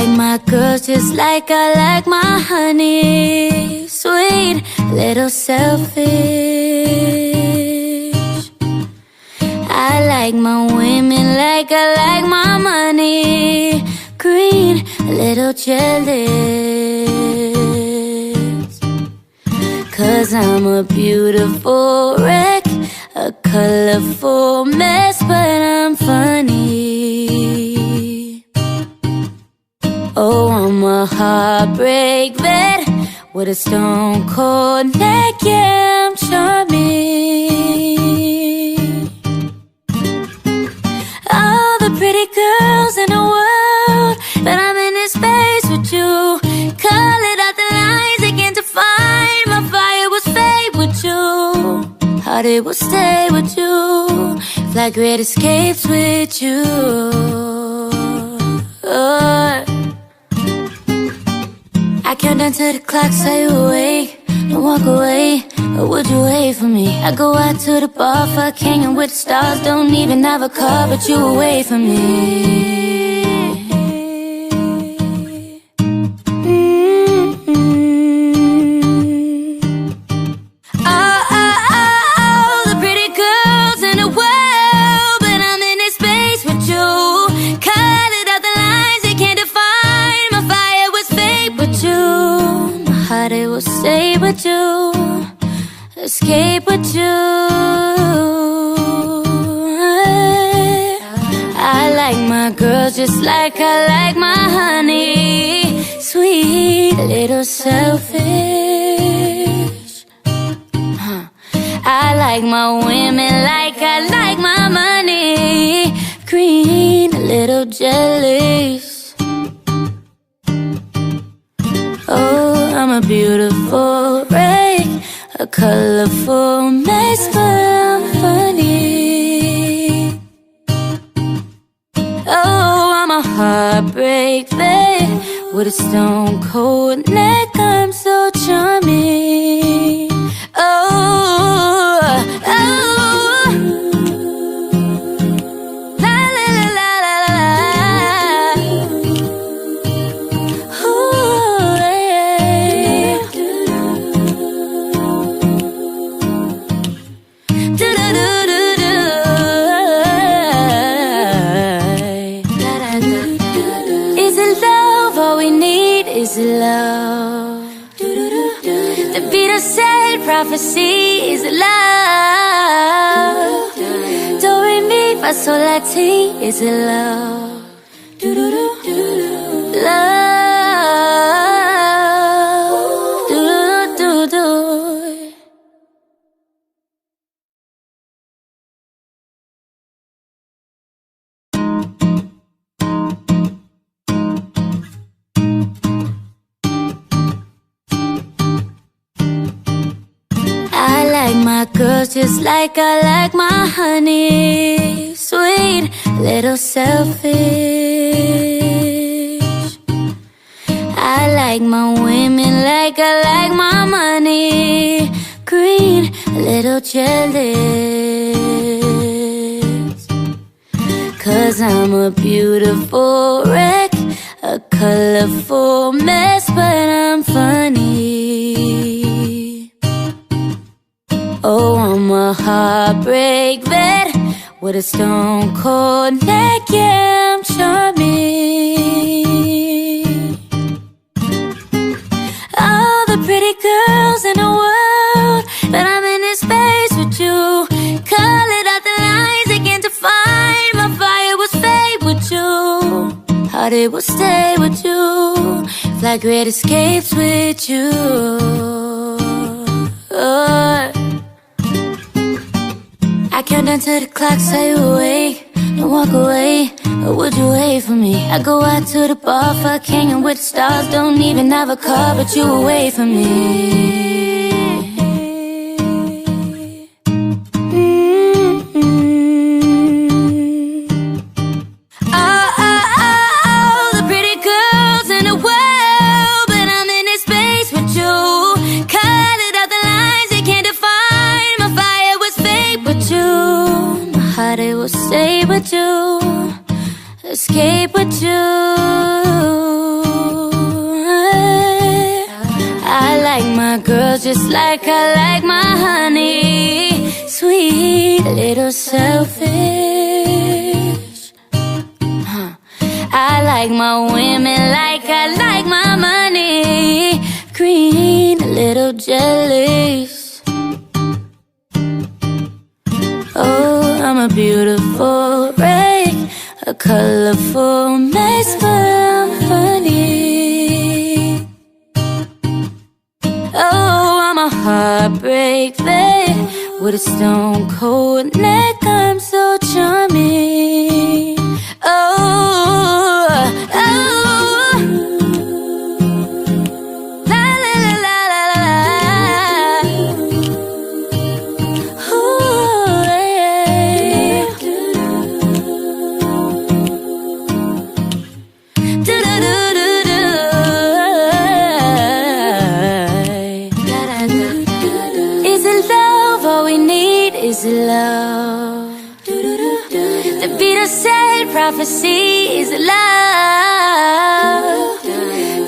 like my girls just like I like my honey. Sweet, little selfish. I like my women like I like my money. Green, a little jealous. 'Cause I'm a beautiful wreck, a colorful mess, but I'm funny. Oh, I'm a heartbreak vet with a stone cold neck, yeah, I'm charming. All the pretty girls in the world, but I'm in this space with you. Call it out the lines, they can't define. My fire was fade with you. Heart it will stay with you. Fly great escapes with you. I count down to the clock, say you awake. Don't walk away, or would you wait for me? I go out to the bar, fuck hanging with the stars. Don't even have a car, but you wait for me. It will stay with you, escape with you. I like my girls just like I like my honey. Sweet, a little selfish. I like my women like I like my money. Green, a little jealous. Oh, I'm a beautiful wreck, a colorful mess, but I'm funny. Oh, I'm a heartbreak vet with a stone cold neck, I'm so charming. Oh, oh. Love, the beat of said prophecy is love. Do re mi fa sol la ti is love. Love. My girls just like I like my honey. Sweet, little selfish. I like my women like I like my money. Green, a little jealous. 'Cause I'm a beautiful wreck, a colorful mess, but I'm funny. Oh, I'm a heartbreak vet with a stone cold neck, yeah, I'm charming. All the pretty girls in the world, but I'm in this space with you. Call it out the lines, they can't define. My fire was fade with you. Heart it will stay with you. Fly great escapes with you. I count down to the clock, say you awake. Don't walk away, or would you wait for me? I go out to the bar, fuck hanging with the stars. Don't even have a car, but you wait for me. The pretty girls in the world, but I'm in this space with you. Call it out the lines, they can't define. My fire was fake with you. My heart, it will stay with you, escape with you. like my girls just like I like my honey. Sweet, a little selfish. I like my women like I like my money. Green, a little jealous. Oh, I'm a beautiful wreck, a colorful mess, but I'm funny. Oh, I'm a heartbreak vet with a stone cold neck. I'm so charming. Oh, oh, la la la la la la. Ooh, yeah. Do do do do do. Is it love? All we need is love. The Peter said prophecy is love.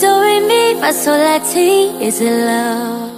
Do re mi fa sol la ti is love.